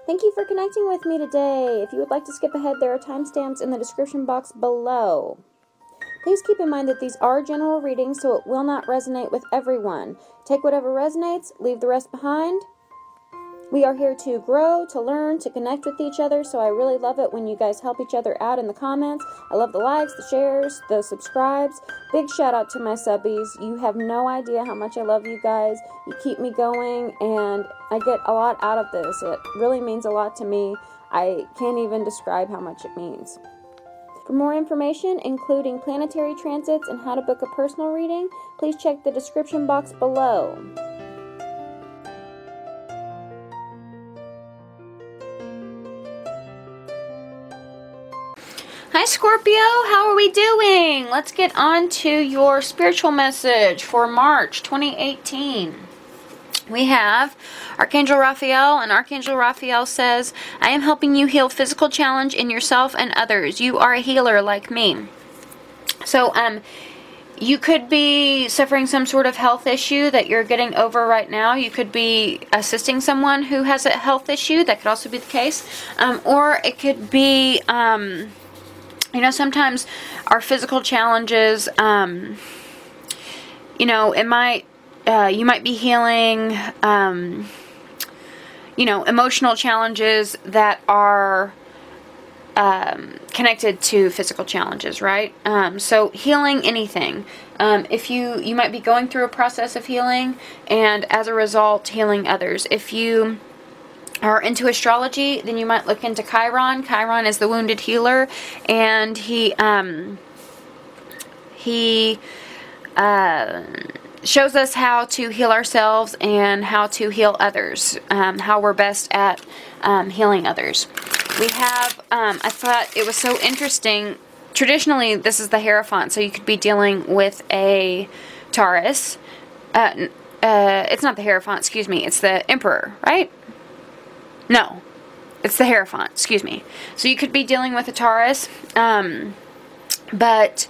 Thank you for connecting with me today. If you would like to skip ahead, there are timestamps in the description box below. Please keep in mind that these are general readings, so it will not resonate with everyone. Take whatever resonates, leave the rest behind. We are here to grow, to learn, to connect with each other, so I really love it when you guys help each other out in the comments. I love the likes, the shares, the subscribes. Big shout out to my subbies. You have no idea how much I love you guys. You keep me going, and I get a lot out of this. It really means a lot to me. I can't even describe how much it means. For more information, including planetary transits and how to book a personal reading, please check the description box below. Hi Scorpio, how are we doing? Let's get on to your spiritual message for March 2018. We have Archangel Raphael, and Archangel Raphael says, I am helping you heal physical challenge in yourself and others. You are a healer like me. So, you could be suffering some sort of health issue that you're getting over right now. You could be assisting someone who has a health issue. That could also be the case. Or it could be, you know, sometimes our physical challenges, you know, it might, you might be healing, you know, emotional challenges that are connected to physical challenges, right? So healing anything. If you might be going through a process of healing, and as a result, healing others. If you are into astrology, then you might look into Chiron. Chiron is the wounded healer, and he shows us how to heal ourselves and how to heal others, how we're best at healing others. We have, I thought it was so interesting, traditionally this is the Hierophant, so you could be dealing with a Taurus. It's not the Hierophant, excuse me, it's the Emperor, right? No, it's the Hierophant, excuse me. So you could be dealing with a Taurus, but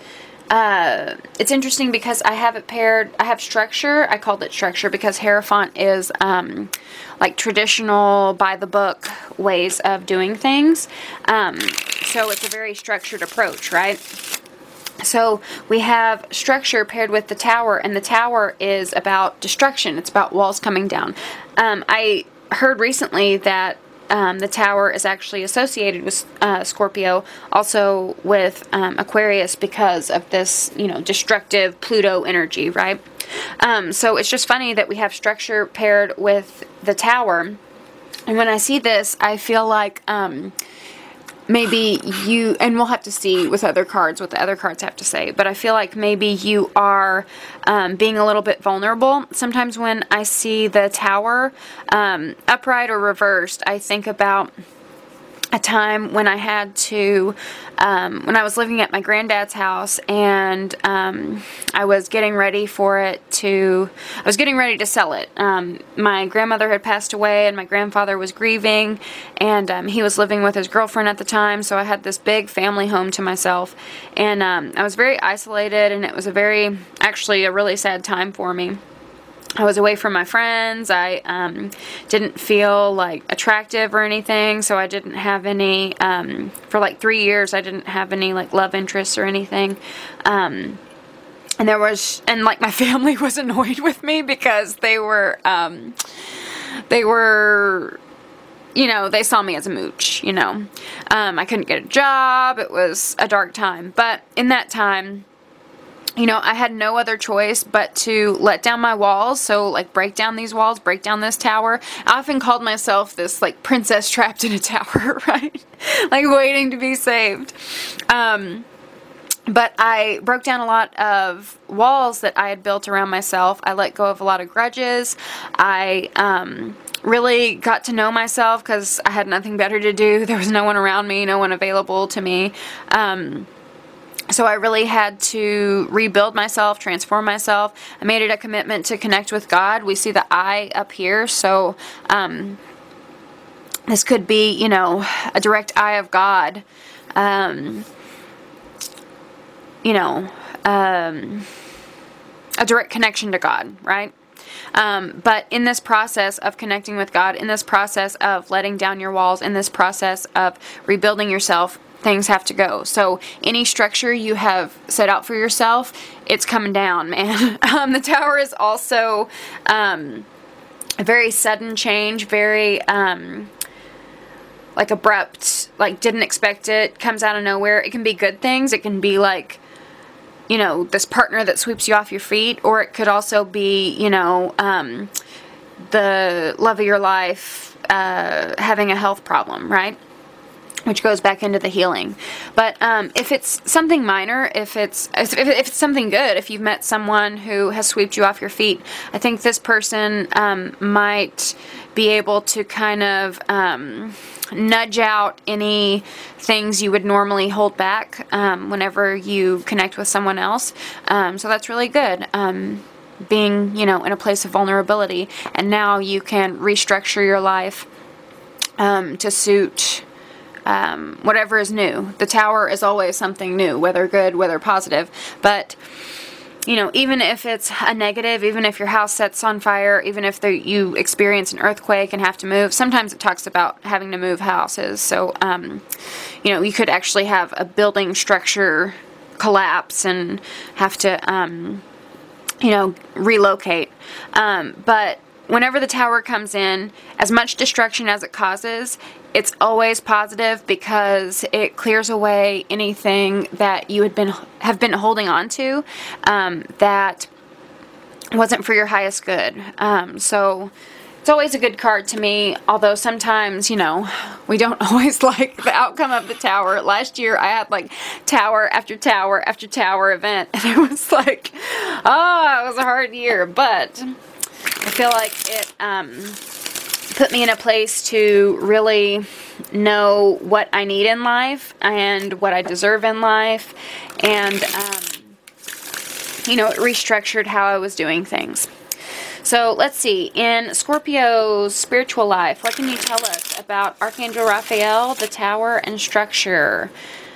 it's interesting because I have it paired, I have structure. I called it structure because Hierophant is like traditional, by the book ways of doing things. So it's a very structured approach, right? So we have structure paired with the Tower, and the Tower is about destruction. It's about walls coming down. I heard recently that the Tower is actually associated with Scorpio, also with Aquarius, because of this, you know, destructive Pluto energy, right? So it's just funny that we have structure paired with the Tower. And when I see this, I feel like maybe you, and we'll have to see with other cards what the other cards have to say, but I feel like maybe you are being a little bit vulnerable. Sometimes when I see the Tower upright or reversed, I think about a time when I had to, when I was living at my granddad's house, and I was getting ready for it to, I was getting ready to sell it. My grandmother had passed away, and my grandfather was grieving, and he was living with his girlfriend at the time, so I had this big family home to myself, and I was very isolated, and it was a very, actually a really sad time for me. I was away from my friends. I didn't feel like attractive or anything, so I didn't have any, for like 3 years, I didn't have any like love interests or anything. And there was, and like my family was annoyed with me because they were, you know, they saw me as a mooch, you know. I couldn't get a job. It was a dark time. But in that time, you know, I had no other choice but to let down my walls, so, like, break down these walls, break down this tower. I often called myself this, like, princess trapped in a tower, right? Like, waiting to be saved. But I broke down a lot of walls that I had built around myself. I let go of a lot of grudges. I really got to know myself because I had nothing better to do. There was no one around me, no one available to me. So I really had to rebuild myself, transform myself. I made it a commitment to connect with God. We see the I up here, so this could be, you know, a direct eye of God. You know, a direct connection to God, right? But in this process of connecting with God, in this process of letting down your walls, in this process of rebuilding yourself, things have to go. So any structure you have set out for yourself, it's coming down, man. The Tower is also a very sudden change, very like abrupt, like didn't expect it, comes out of nowhere. It can be good things. It can be like, you know, this partner that sweeps you off your feet, or it could also be, you know, the love of your life having a health problem, right? Which goes back into the healing. But if it's something minor, if it's something good, if you've met someone who has swept you off your feet, I think this person might be able to kind of nudge out any things you would normally hold back whenever you connect with someone else. So that's really good. Being, you know, in a place of vulnerability, and now you can restructure your life to suit whatever is new. The Tower is always something new, whether good, whether positive. But, you know, even if it's a negative, even if your house sets on fire, even if you experience an earthquake and have to move, sometimes it talks about having to move houses. So, you know, you could actually have a building structure collapse and have to, you know, relocate. But whenever the Tower comes in, as much destruction as it causes, it's always positive because it clears away anything that you have been holding on to that wasn't for your highest good. So it's always a good card to me, although sometimes, you know, we don't always like the outcome of the Tower. Last year I had like tower after tower after tower event, and it was like, oh, it was a hard year, but I feel like it put me in a place to really know what I need in life and what I deserve in life, and you know, it restructured how I was doing things. So let's see, in Scorpio's spiritual life, what can you tell us about Archangel Raphael, the Tower, and structure?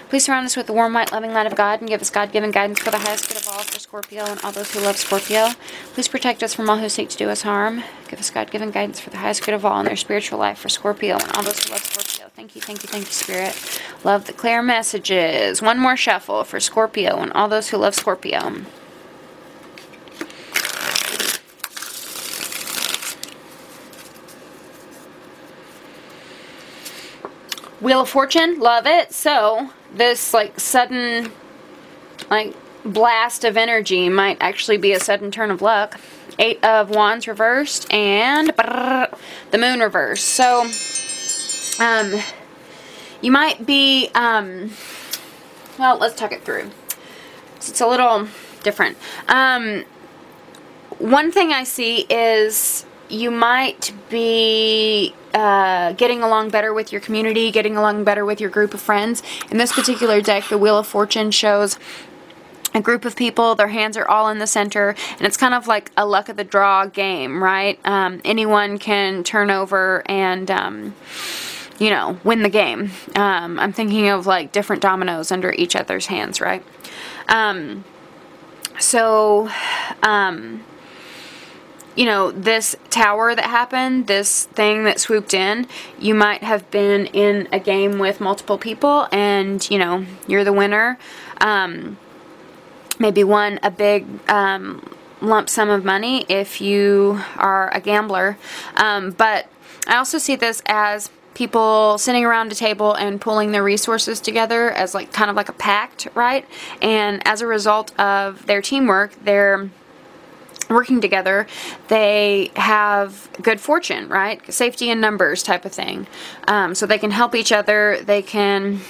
Please surround us with the warm, white, loving light of God and give us God-given guidance for the highest good of all, for Scorpio and all those who love Scorpio. Please protect us from all who seek to do us harm. Give us God-given guidance for the highest good of all in their spiritual life, for Scorpio and all those who love Scorpio. Thank you, thank you, thank you, Spirit. Love the clear messages. One more shuffle for Scorpio and all those who love Scorpio. Wheel of Fortune, love it. So this like sudden like blast of energy might actually be a sudden turn of luck. 8 of Wands reversed and the Moon reversed. So you might be well, let's talk it through. It's a little different. One thing I see is you might be getting along better with your community, getting along better with your group of friends. In this particular deck, the Wheel of Fortune shows a group of people, their hands are all in the center, and it's kind of like a luck of the draw game, right? Anyone can turn over and, you know, win the game. I'm thinking of like different dominoes under each other's hands, right? You know, this tower that happened, this thing that swooped in, you might have been in a game with multiple people and, you know, you're the winner. Maybe won a big lump sum of money if you are a gambler. But I also see this as people sitting around a table and pulling their resources together as like kind of like a pact, right? And as a result of their teamwork, they're working together, they have good fortune, right? Safety in numbers type of thing. So they can help each other, they can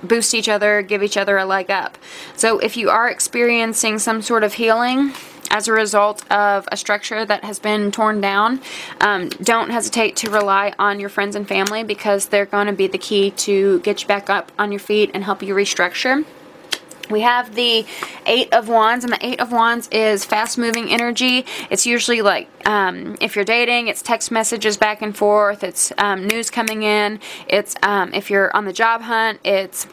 boost each other, give each other a leg up. So if you are experiencing some sort of healing as a result of a structure that has been torn down, don't hesitate to rely on your friends and family, because they're going to be the key to get you back up on your feet and help you restructure. We have the 8 of Wands, and the 8 of Wands is fast-moving energy. It's usually like, if you're dating, it's text messages back and forth, it's news coming in, it's if you're on the job hunt, it's,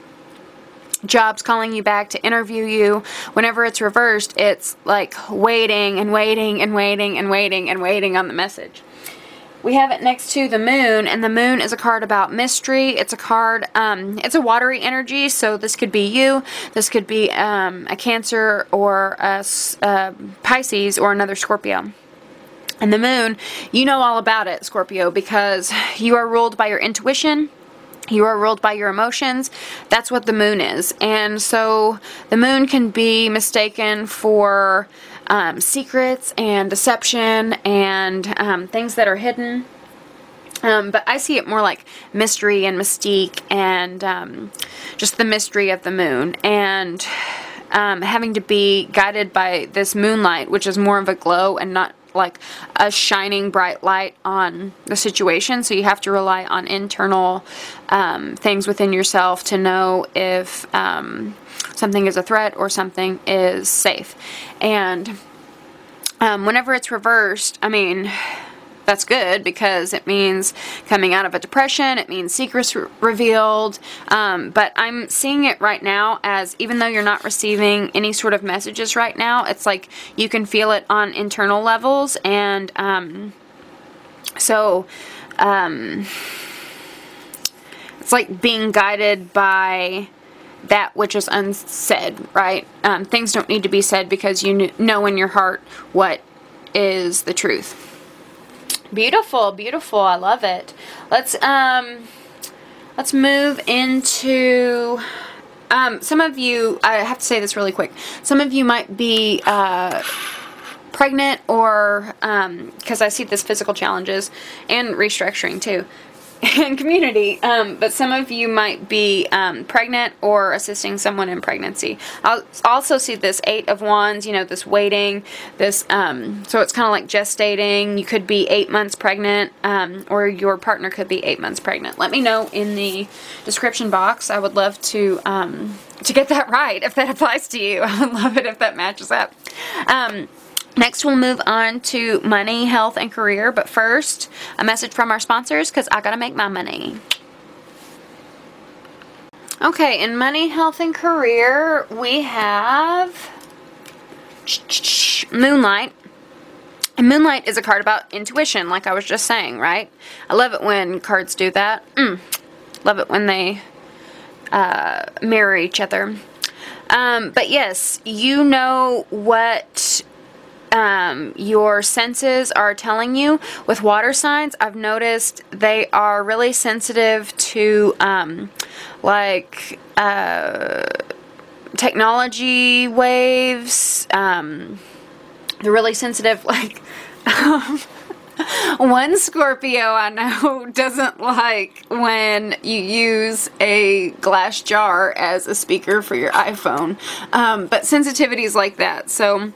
jobs calling you back to interview you. Whenever it's reversed, it's like waiting and waiting and waiting and waiting and waiting on the message. We have it next to the moon, and the moon is a card about mystery. It's a card, it's a watery energy, so this could be you, this could be a Cancer or a Pisces or another Scorpio. And the moon, you know all about it, Scorpio, because you are ruled by your intuition. You are ruled by your emotions. That's what the moon is. And so the moon can be mistaken for secrets and deception and things that are hidden. But I see it more like mystery and mystique and just the mystery of the moon. And having to be guided by this moonlight, which is more of a glow and not like a shining bright light on the situation. So you have to rely on internal things within yourself to know if something is a threat or something is safe. And whenever it's reversed, I mean, that's good because it means coming out of a depression, it means secrets revealed, but I'm seeing it right now as, even though you're not receiving any sort of messages right now, it's like you can feel it on internal levels, and it's like being guided by that which is unsaid, right? Things don't need to be said because you know in your heart what is the truth. Beautiful, beautiful. I love it. Let's move into some of you. I have to say this really quick. Some of you might be pregnant, or because I see this physical challenges and restructuring too. And community, but some of you might be pregnant or assisting someone in pregnancy. I'll also see this 8 of Wands, you know, this waiting, this, so it's kind of like gestating. You could be 8 months pregnant, or your partner could be 8 months pregnant. Let me know in the description box. I would love to get that right, if that applies to you. I would love it if that matches up. Next, we'll move on to money, health, and career. But first, a message from our sponsors, because I gotta make my money. Okay, in money, health, and career, we have Moonlight. And Moonlight is a card about intuition, like I was just saying, right? I love it when cards do that. Love it when they mirror each other. But yes, you know what your senses are telling you. With water signs, I've noticed they are really sensitive to technology waves. They're really sensitive, like one Scorpio I know doesn't like when you use a glass jar as a speaker for your iPhone, but sensitivities like that. So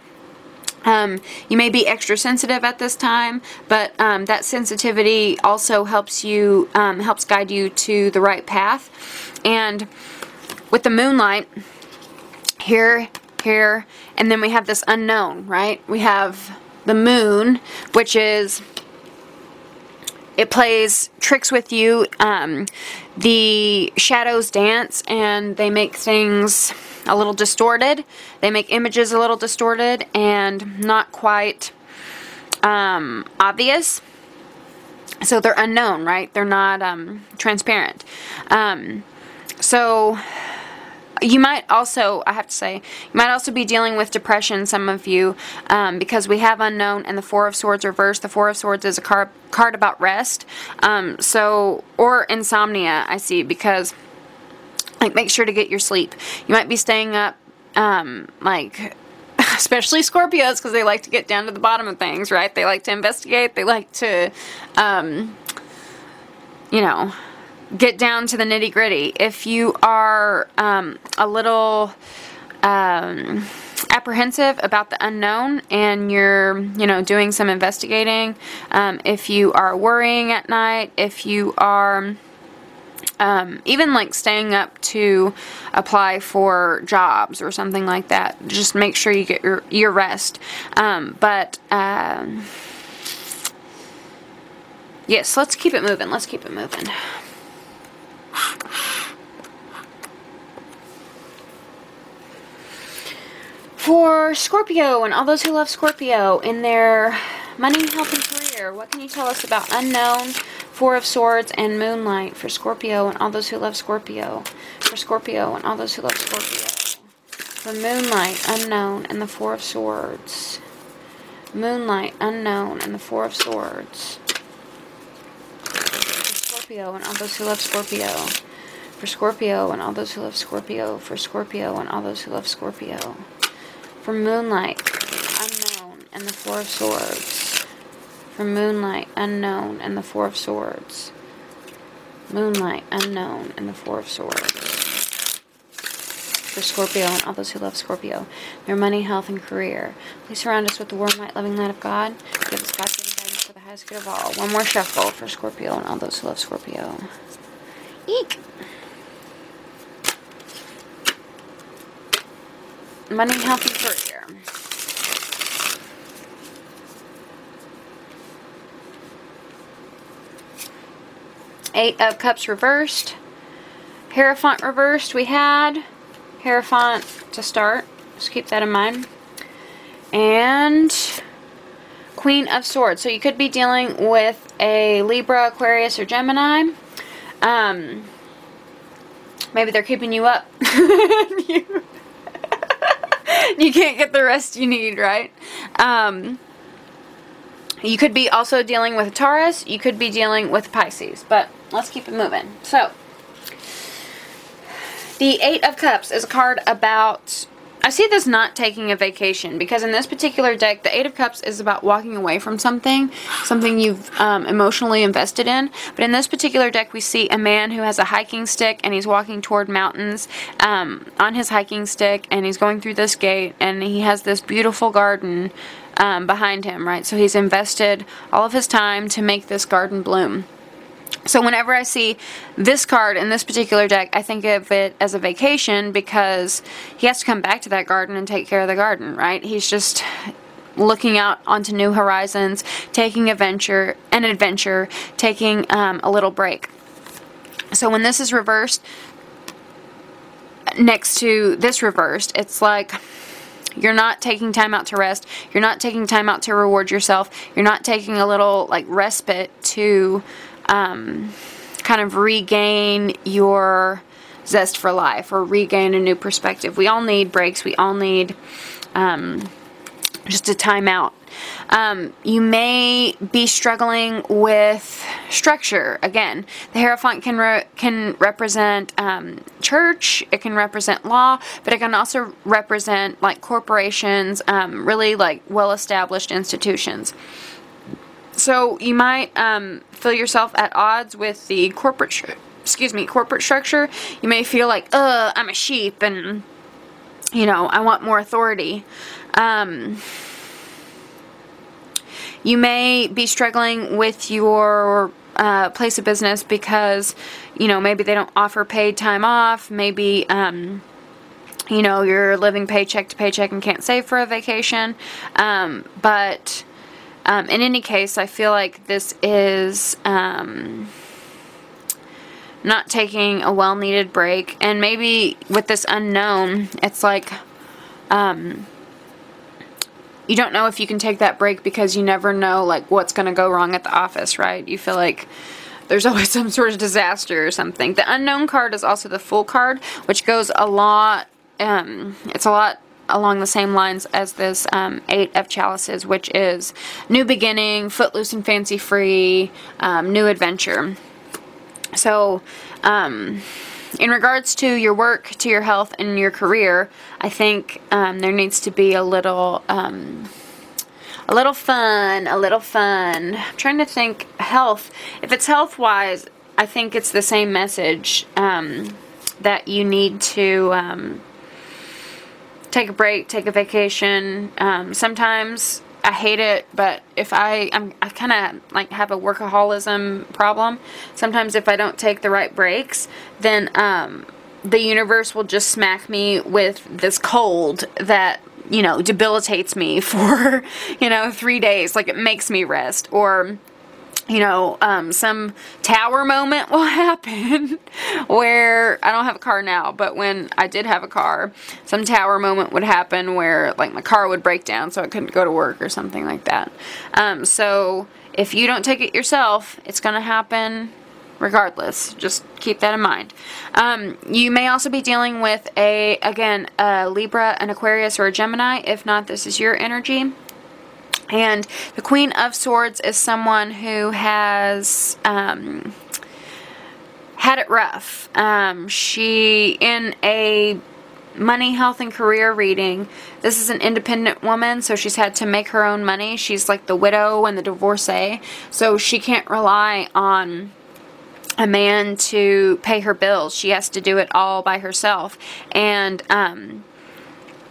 you may be extra sensitive at this time, but that sensitivity also helps you, helps guide you to the right path. And with the Moonlight, here, and then we have this unknown, right? We have the moon, which is, it plays tricks with you. The shadows dance, and they make things a little distorted. They make images a little distorted and not quite obvious. So they're unknown, right? They're not transparent. So you might also, I have to say, you might also be dealing with depression, some of you, because we have unknown and the 4 of Swords reversed. The 4 of Swords is a card about rest. Or insomnia, I see, because like, make sure to get your sleep. You might be staying up, especially Scorpios, because they like to get down to the bottom of things, right? They like to investigate. They like to, you know, get down to the nitty-gritty. If you are a little apprehensive about the unknown and you're, you know, doing some investigating, if you are worrying at night, if you are even like staying up to apply for jobs or something like that, just make sure you get your rest. Yes, let's keep it moving. Let's keep it moving. For Scorpio and all those who love Scorpio in their money, health, and career, what can you tell us about unknown, Four of Swords, and Moonlight for Scorpio and all those who love Scorpio? For Scorpio and all those who love Scorpio. For Moonlight, unknown, and the Four of Swords. Moonlight, unknown, and the Four of Swords. For Scorpio and all those who love Scorpio. For Scorpio and all those who love Scorpio. For Scorpio and all those who love Scorpio. For Moonlight, unknown, and the Four of Swords. For Moonlight, unknown, and the Four of Swords. Moonlight, unknown, and the Four of Swords. For Scorpio and all those who love Scorpio, their money, health, and career. Please surround us with the warm, light, loving light of God. Give us God's giving guidance for the highest good of all. One more shuffle for Scorpio and all those who love Scorpio. Eek! Money, health, and career. Eight of Cups reversed. Hierophant reversed. We had Hierophant to start. Just keep that in mind. And Queen of Swords. So you could be dealing with a Libra, Aquarius, or Gemini. Maybe they're keeping you up. You can't get the rest you need, right? You could be also dealing with Taurus. You could be dealing with Pisces. But let's keep it moving. So, the Eight of Cups is a card about... I see this not taking a vacation, because in this particular deck, the Eight of Cups is about walking away from something you've emotionally invested in. But in this particular deck, we see a man who has a hiking stick, and he's walking toward mountains on his hiking stick, and he's going through this gate, and he has this beautiful garden behind him, right? So he's invested all of his time to make this garden bloom. So whenever I see this card in this particular deck, I think of it as a vacation, because he has to come back to that garden and take care of the garden, right? He's just looking out onto new horizons, taking an adventure, taking a little break. So when this is reversed, next to this reversed, it's like... you're not taking time out to rest. You're not taking time out to reward yourself. You're not taking a little, like, respite to kind of regain your zest for life or regain a new perspective. We all need breaks. We all need just a time out. You may be struggling with structure. Again, the Hierophant can represent church, it can represent law, but it can also represent like corporations, really like well-established institutions. So you might feel yourself at odds with the corporate structure. You may feel like, I'm a sheep and, you know, I want more authority. You may be struggling with your place of business because, you know, maybe they don't offer paid time off. Maybe, you know, you're living paycheck to paycheck and can't save for a vacation. But in any case, I feel like this is not taking a well-needed break. And maybe with this unknown, it's like... you don't know if you can take that break because you never know, like, what's going to go wrong at the office, right? You feel like there's always some sort of disaster or something. The unknown card is also the Fool card, which goes a lot, it's a lot along the same lines as this Eight of Chalices, which is new beginning, footloose and fancy-free, new adventure. So, in regards to your work, to your health, and your career, I think there needs to be a little fun. I'm trying to think health. If it's health-wise, I think it's the same message that you need to take a break, take a vacation. Sometimes I hate it, but if I kind of like have a workaholism problem. Sometimes if I don't take the right breaks, then the universe will just smack me with this cold that, you know, debilitates me for, you know, 3 days. Like, it makes me rest. Or you know, some tower moment will happen where, I don't have a car now, but when I did have a car, some tower moment would happen where, like, my car would break down so I couldn't go to work or something like that. So if you don't take it yourself, it's going to happen regardless. Just keep that in mind. You may also be dealing with a Libra, an Aquarius, or a Gemini. If not, this is your energy. And the Queen of Swords is someone who has had it rough. She, in a money, health, and career reading, this is an independent woman, so she's had to make her own money. She's like the widow and the divorcee, so she can't rely on a man to pay her bills. She has to do it all by herself. And,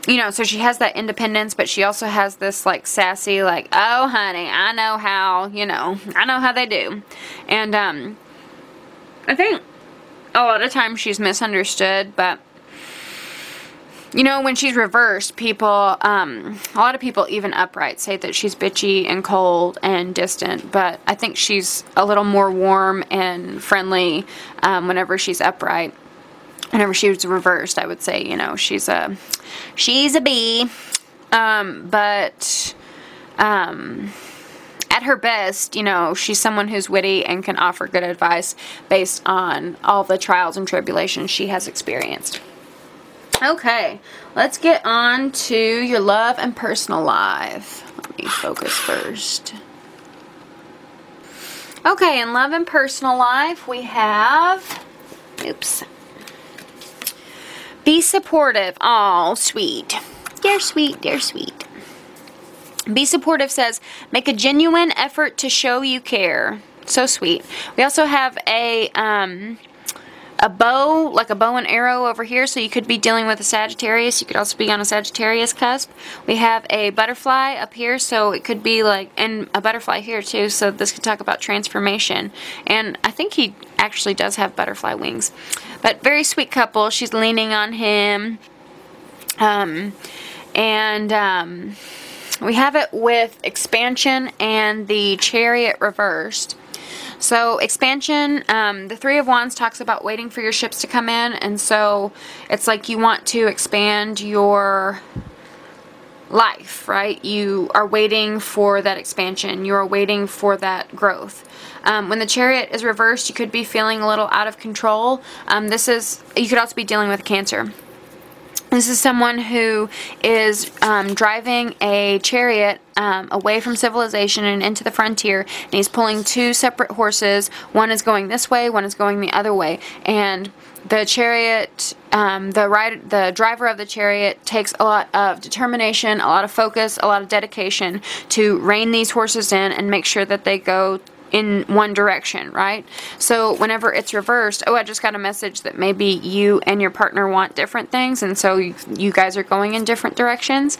you know, so she has that independence, but she also has this, like, sassy, like, oh, honey, I know how, you know, I know how they do. And, I think a lot of times she's misunderstood, but, you know, when she's reversed, people, a lot of people, even upright, say that she's bitchy and cold and distant, but I think she's a little more warm and friendly, whenever she's upright. Whenever she was reversed, I would say, you know, she's a bee, but, at her best, you know, she's someone who's witty and can offer good advice based on all the trials and tribulations she has experienced. Okay, let's get on to your love and personal life. Let me focus first. Okay, in love and personal life, we have, oops. Be supportive. Oh, sweet. Dear sweet, dear sweet. Be supportive says, make a genuine effort to show you care. So sweet. We also have a bow, like a bow and arrow over here, so you could be dealing with a Sagittarius. You could also be on a Sagittarius cusp. We have a butterfly up here, so it could be like, and a butterfly here too, so this could talk about transformation. And I think he actually does have butterfly wings. But very sweet couple. She's leaning on him. We have it with expansion and the Chariot reversed. So expansion, the Three of Wands talks about waiting for your ships to come in, and so it's like you want to expand your life, right? You are waiting for that expansion. You are waiting for that growth. When the Chariot is reversed, you could be feeling a little out of control. You could also be dealing with Cancer. This is someone who is driving a chariot away from civilization and into the frontier, and he's pulling two separate horses. One is going this way, one is going the other way, and the chariot, the driver of the chariot takes a lot of determination, a lot of focus, a lot of dedication to rein these horses in and make sure that they go in one direction, right? So whenever it's reversed, oh, I just got a message that maybe you and your partner want different things, and so you guys are going in different directions.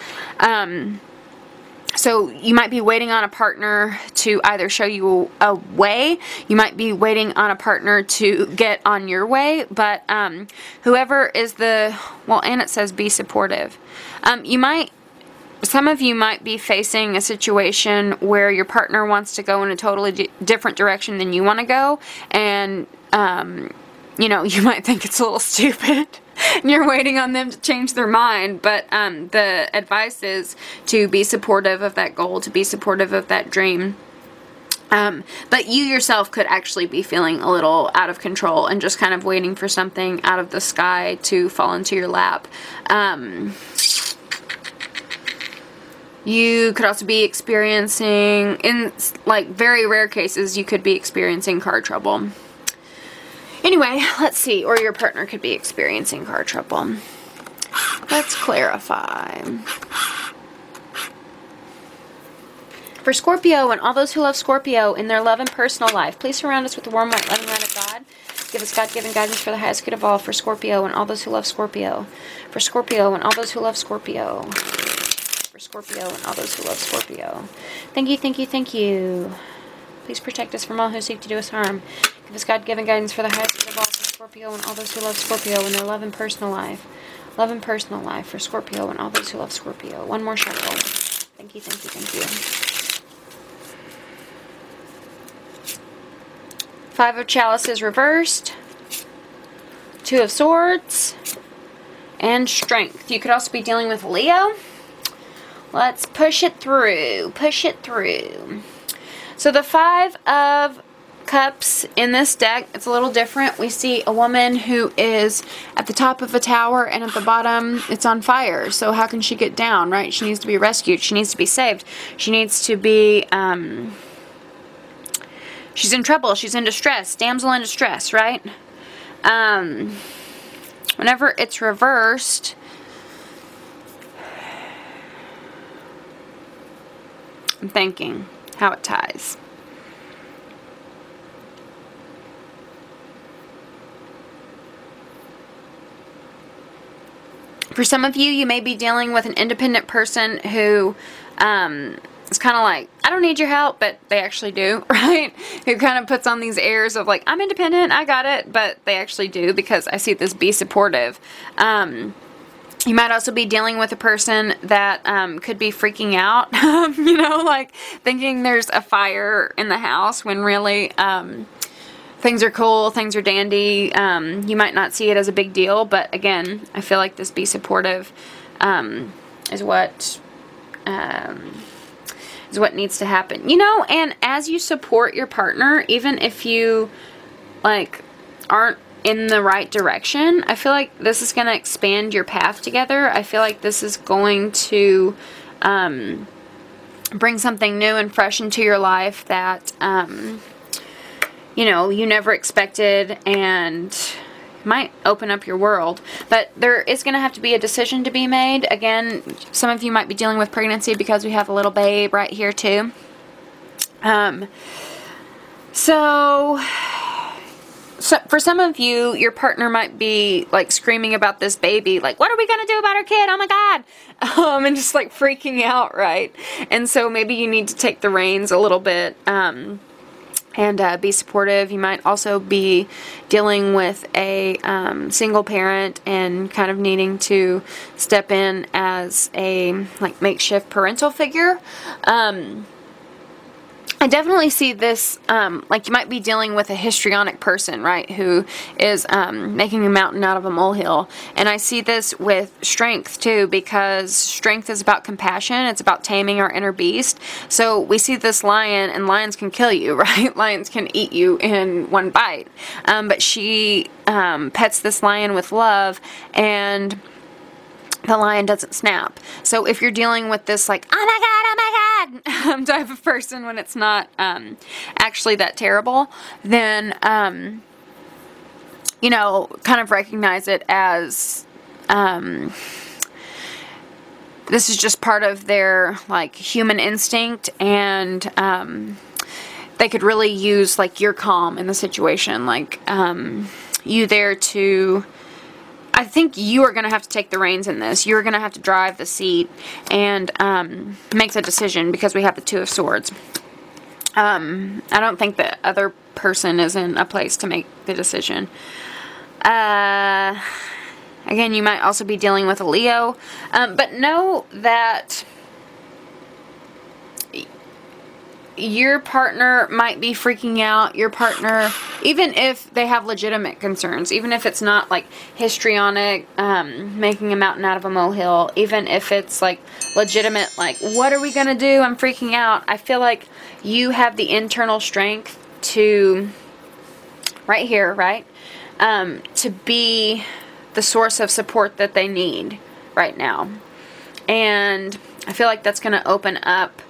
So you might be waiting on a partner to either show you a way, you might be waiting on a partner to get on your way, but whoever is and it says be supportive. Some of you might be facing a situation where your partner wants to go in a totally different direction than you want to go, and, you know, you might think it's a little stupid, and you're waiting on them to change their mind, but the advice is to be supportive of that goal, to be supportive of that dream. But you yourself could actually be feeling a little out of control and just kind of waiting for something out of the sky to fall into your lap. You could also be experiencing, in like very rare cases, you could be experiencing car trouble. Anyway, let's see, or your partner could be experiencing car trouble. Let's clarify. For Scorpio and all those who love Scorpio in their love and personal life, please surround us with the warm, white, loving light of God. Give us God-given guidance for the highest good of all. For Scorpio and all those who love Scorpio. For Scorpio and all those who love Scorpio. For Scorpio and all those who love Scorpio. Thank you, thank you, thank you. Please protect us from all who seek to do us harm. Give us God-given guidance for the highest good of all. For Scorpio and all those who love Scorpio in their love and personal life. Love and personal life. For Scorpio and all those who love Scorpio. One more shuffle. Thank you, thank you, thank you. Five of Chalices reversed. Two of Swords. And Strength. You could also be dealing with Leo. Let's push it through. Push it through. So the Five of Cups in this deck, it's a little different. We see a woman who is at the top of a tower, and at the bottom it's on fire. So how can she get down, right? She needs to be rescued. She needs to be saved. She needs to be, she's in trouble. She's in distress. Damsel in distress, right? Whenever it's reversed, I'm thinking how it ties. For some of you, you may be dealing with an independent person who is kind of like, I don't need your help, but they actually do, right? Who kind of puts on these airs of like, I'm independent, I got it, but they actually do, because I see this be supportive. You might also be dealing with a person that could be freaking out, you know, like thinking there's a fire in the house when really things are cool, things are dandy. You might not see it as a big deal, but again, I feel like this be supportive is what needs to happen. You know, and as you support your partner, even if you like aren't in the right direction, I feel like this is going to expand your path together. I feel like this is going to bring something new and fresh into your life that you know, you never expected, and might open up your world. But there is going to have to be a decision to be made. Again, some of you might be dealing with pregnancy because we have a little babe right here too. So for some of you, your partner might be like screaming about this baby, like, what are we going to do about our kid? Oh my God. And just like freaking out, right? And so maybe you need to take the reins a little bit, and be supportive. You might also be dealing with a single parent and kind of needing to step in as a like makeshift parental figure. I definitely see this, like you might be dealing with a histrionic person, right, who is making a mountain out of a molehill. And I see this with Strength, too, because Strength is about compassion. It's about taming our inner beast. So we see this lion, and lions can kill you, right? Lions can eat you in one bite. But she pets this lion with love, and the lion doesn't snap. So if you're dealing with this like, oh my God, type of person when it's not actually that terrible, then, you know, kind of recognize it as this is just part of their like human instinct, and they could really use like your calm in the situation, like you there to... I think you are going to have to take the reins in this. You're going to have to drive the seat and make the decision, because we have the Two of Swords. I don't think the other person is in a place to make the decision. Again, you might also be dealing with a Leo. But know that your partner might be freaking out. Your partner, even if they have legitimate concerns, even if it's not like histrionic, making a mountain out of a molehill, even if it's like legitimate, like, what are we gonna do? I'm freaking out. I feel like you have the internal strength to, right here, right, to be the source of support that they need right now. And I feel like that's gonna open up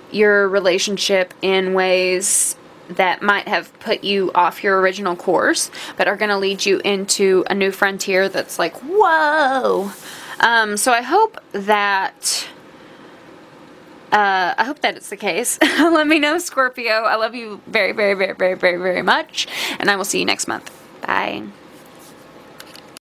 your relationship in ways that might have put you off your original course, but are going to lead you into a new frontier that's like, whoa. So I hope that it's the case. Let me know, Scorpio. I love you very, very, very, very, very, very much, and I will see you next month. Bye.